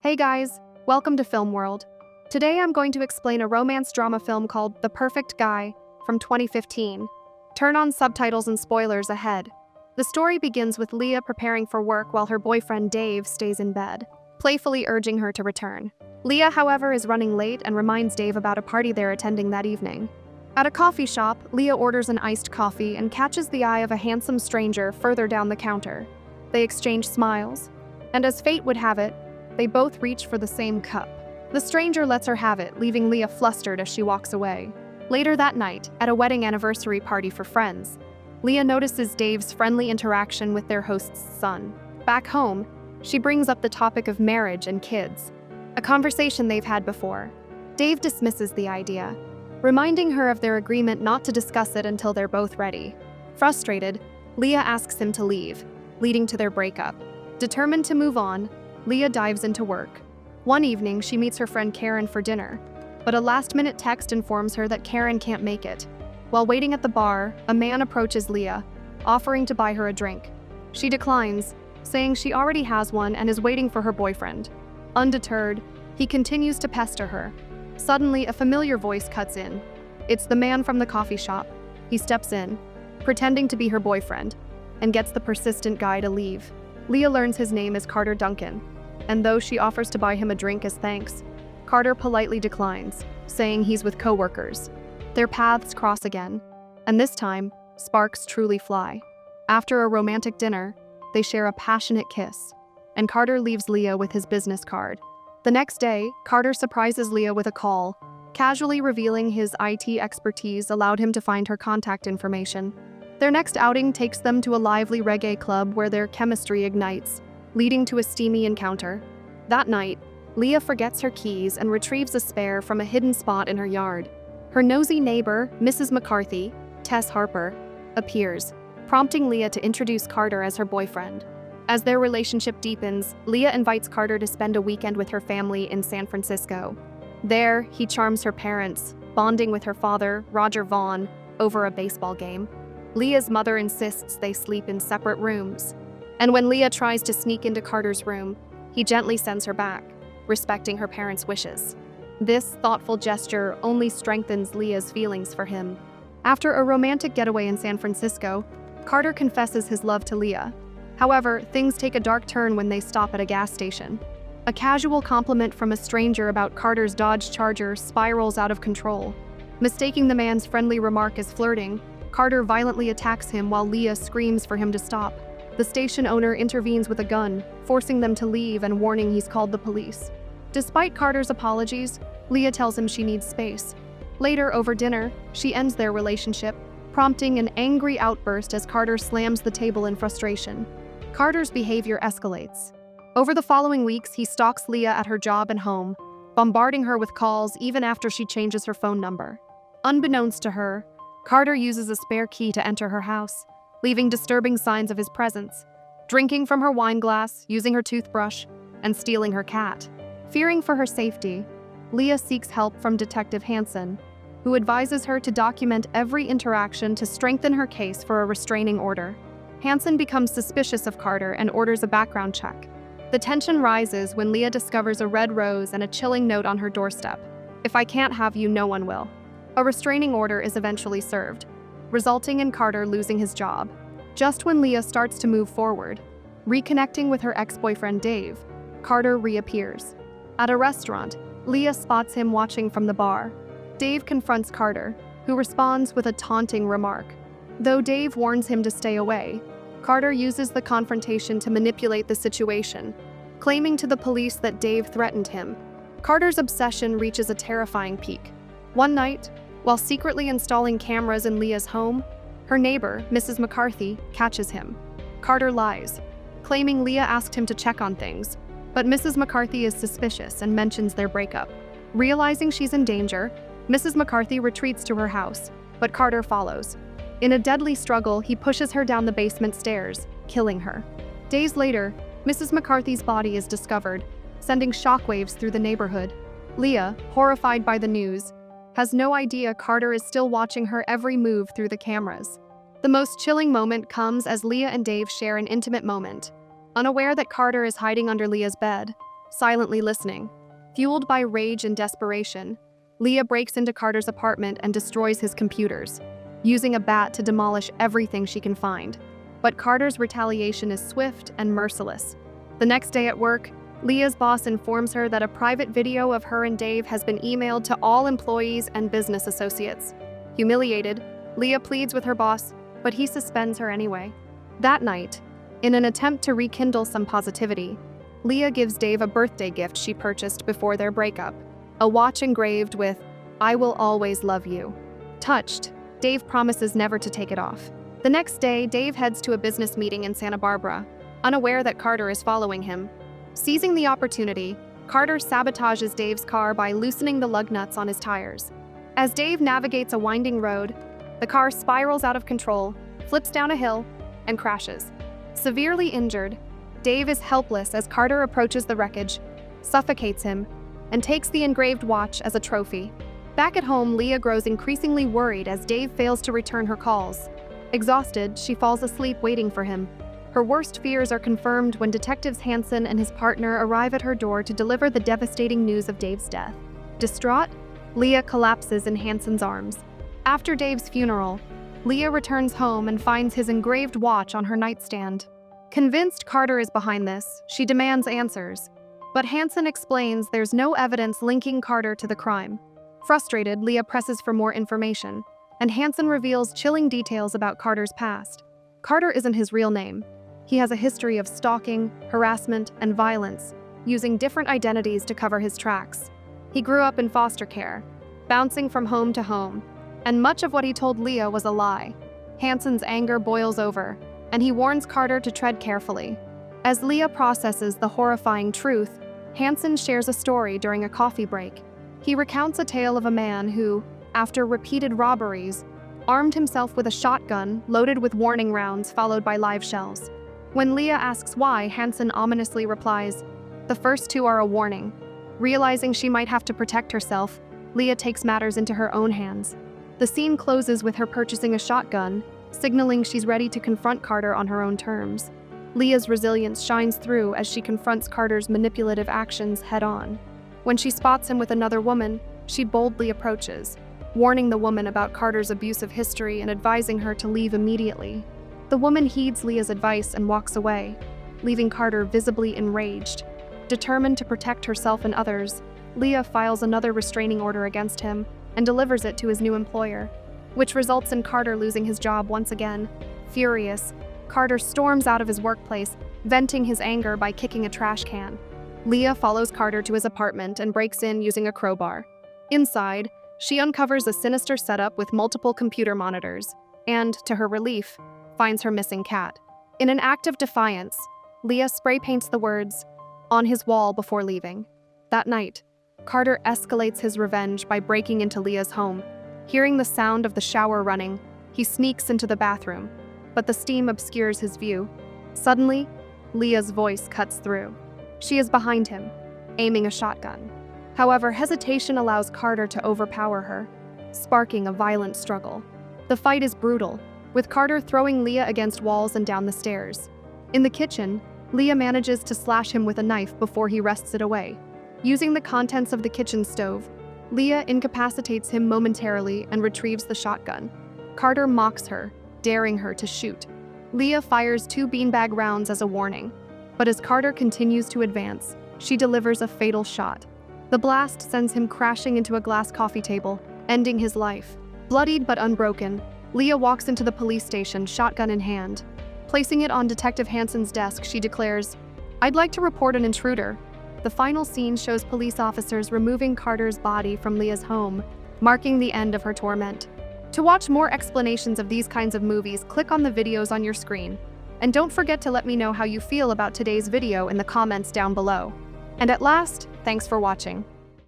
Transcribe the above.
Hey guys, welcome to Film World. Today I'm going to explain a romance drama film called The Perfect Guy from 2015. Turn on subtitles and spoilers ahead. The story begins with Leah preparing for work while her boyfriend Dave stays in bed, playfully urging her to return. Leah, however, is running late and reminds Dave about a party they're attending that evening. At a coffee shop, Leah orders an iced coffee and catches the eye of a handsome stranger further down the counter. They exchange smiles, and as fate would have it, they both reach for the same cup. The stranger lets her have it, leaving Leah flustered as she walks away. Later that night, at a wedding anniversary party for friends, Leah notices Dave's friendly interaction with their host's son. Back home, she brings up the topic of marriage and kids, a conversation they've had before. Dave dismisses the idea, reminding her of their agreement not to discuss it until they're both ready. Frustrated, Leah asks him to leave, leading to their breakup. Determined to move on, Leah dives into work. One evening, she meets her friend Karen for dinner, but a last-minute text informs her that Karen can't make it. While waiting at the bar, a man approaches Leah, offering to buy her a drink. She declines, saying she already has one and is waiting for her boyfriend. Undeterred, he continues to pester her. Suddenly, a familiar voice cuts in. It's the man from the coffee shop. He steps in, pretending to be her boyfriend, and gets the persistent guy to leave. Leah learns his name is Carter Duncan, and though she offers to buy him a drink as thanks, Carter politely declines, saying he's with coworkers. Their paths cross again, and this time, sparks truly fly. After a romantic dinner, they share a passionate kiss, and Carter leaves Leah with his business card. The next day, Carter surprises Leah with a call, casually revealing his IT expertise allowed him to find her contact information. Their next outing takes them to a lively reggae club where their chemistry ignites, leading to a steamy encounter. That night, Leah forgets her keys and retrieves a spare from a hidden spot in her yard. Her nosy neighbor, Mrs. McCarthy, Tess Harper, appears, prompting Leah to introduce Carter as her boyfriend. As their relationship deepens, Leah invites Carter to spend a weekend with her family in San Francisco. There, he charms her parents, bonding with her father, Roger Vaughn, over a baseball game. Leah's mother insists they sleep in separate rooms, and when Leah tries to sneak into Carter's room, he gently sends her back, respecting her parents' wishes. This thoughtful gesture only strengthens Leah's feelings for him. After a romantic getaway in San Francisco, Carter confesses his love to Leah. However, things take a dark turn when they stop at a gas station. A casual compliment from a stranger about Carter's Dodge Charger spirals out of control. Mistaking the man's friendly remark as flirting, Carter violently attacks him while Leah screams for him to stop. The station owner intervenes with a gun, forcing them to leave and warning he's called the police. Despite Carter's apologies, Leah tells him she needs space. Later, over dinner, she ends their relationship, prompting an angry outburst as Carter slams the table in frustration. Carter's behavior escalates. Over the following weeks, he stalks Leah at her job and home, bombarding her with calls even after she changes her phone number. Unbeknownst to her, Carter uses a spare key to enter her house, leaving disturbing signs of his presence, drinking from her wine glass, using her toothbrush, and stealing her cat. Fearing for her safety, Leah seeks help from Detective Hansen, who advises her to document every interaction to strengthen her case for a restraining order. Hansen becomes suspicious of Carter and orders a background check. The tension rises when Leah discovers a red rose and a chilling note on her doorstep. "If I can't have you, no one will." A restraining order is eventually served, resulting in Carter losing his job. Just when Leah starts to move forward, reconnecting with her ex-boyfriend Dave, Carter reappears. At a restaurant, Leah spots him watching from the bar. Dave confronts Carter, who responds with a taunting remark. Though Dave warns him to stay away, Carter uses the confrontation to manipulate the situation, claiming to the police that Dave threatened him. Carter's obsession reaches a terrifying peak. One night, while secretly installing cameras in Leah's home, her neighbor, Mrs. McCarthy, catches him. Carter lies, claiming Leah asked him to check on things, but Mrs. McCarthy is suspicious and mentions their breakup. Realizing she's in danger, Mrs. McCarthy retreats to her house, but Carter follows. In a deadly struggle, he pushes her down the basement stairs, killing her. Days later, Mrs. McCarthy's body is discovered, sending shockwaves through the neighborhood. Leah, horrified by the news, has no idea Carter is still watching her every move through the cameras. The most chilling moment comes as Leah and Dave share an intimate moment. Unaware that Carter is hiding under Leah's bed, silently listening. Fueled by rage and desperation, Leah breaks into Carter's apartment and destroys his computers, using a bat to demolish everything she can find. But Carter's retaliation is swift and merciless. The next day at work, Leah's boss informs her that a private video of her and Dave has been emailed to all employees and business associates. Humiliated, Leah pleads with her boss, but he suspends her anyway. That night, in an attempt to rekindle some positivity, Leah gives Dave a birthday gift she purchased before their breakup, a watch engraved with, "I will always love you." Touched, Dave promises never to take it off. The next day, Dave heads to a business meeting in Santa Barbara, unaware that Carter is following him. Seizing the opportunity, Carter sabotages Dave's car by loosening the lug nuts on his tires. As Dave navigates a winding road, the car spirals out of control, flips down a hill, and crashes. Severely injured, Dave is helpless as Carter approaches the wreckage, suffocates him, and takes the engraved watch as a trophy. Back at home, Leah grows increasingly worried as Dave fails to return her calls. Exhausted, she falls asleep waiting for him. Her worst fears are confirmed when detectives Hansen and his partner arrive at her door to deliver the devastating news of Dave's death. Distraught, Leah collapses in Hansen's arms. After Dave's funeral, Leah returns home and finds his engraved watch on her nightstand. Convinced Carter is behind this, she demands answers. But Hansen explains there's no evidence linking Carter to the crime. Frustrated, Leah presses for more information, and Hansen reveals chilling details about Carter's past. Carter isn't his real name. He has a history of stalking, harassment, and violence, using different identities to cover his tracks. He grew up in foster care, bouncing from home to home, and much of what he told Leah was a lie. Hansen's anger boils over, and he warns Carter to tread carefully. As Leah processes the horrifying truth, Hansen shares a story during a coffee break. He recounts a tale of a man who, after repeated robberies, armed himself with a shotgun loaded with warning rounds followed by live shells. When Leah asks why, Hansen ominously replies, "The first two are a warning." Realizing she might have to protect herself, Leah takes matters into her own hands. The scene closes with her purchasing a shotgun, signaling she's ready to confront Carter on her own terms. Leah's resilience shines through as she confronts Carter's manipulative actions head-on. When she spots him with another woman, she boldly approaches, warning the woman about Carter's abusive history and advising her to leave immediately. The woman heeds Leah's advice and walks away, leaving Carter visibly enraged. Determined to protect herself and others, Leah files another restraining order against him and delivers it to his new employer, which results in Carter losing his job once again. Furious, Carter storms out of his workplace, venting his anger by kicking a trash can. Leah follows Carter to his apartment and breaks in using a crowbar. Inside, she uncovers a sinister setup with multiple computer monitors and, to her relief, finds her missing cat. In an act of defiance, Leah spray paints the words on his wall before leaving. That night, Carter escalates his revenge by breaking into Leah's home. Hearing the sound of the shower running, he sneaks into the bathroom, but the steam obscures his view. Suddenly, Leah's voice cuts through. She is behind him, aiming a shotgun. However, hesitation allows Carter to overpower her, sparking a violent struggle. The fight is brutal, with Carter throwing Leah against walls and down the stairs. In the kitchen, Leah manages to slash him with a knife before he wrests it away. Using the contents of the kitchen stove, Leah incapacitates him momentarily and retrieves the shotgun. Carter mocks her, daring her to shoot. Leah fires 2 beanbag rounds as a warning, but as Carter continues to advance, she delivers a fatal shot. The blast sends him crashing into a glass coffee table, ending his life. Bloodied but unbroken, Leah walks into the police station, shotgun in hand. Placing it on Detective Hansen's desk, she declares, "I'd like to report an intruder." The final scene shows police officers removing Carter's body from Leah's home, marking the end of her torment. To watch more explanations of these kinds of movies, click on the videos on your screen. And don't forget to let me know how you feel about today's video in the comments down below. And at last, thanks for watching.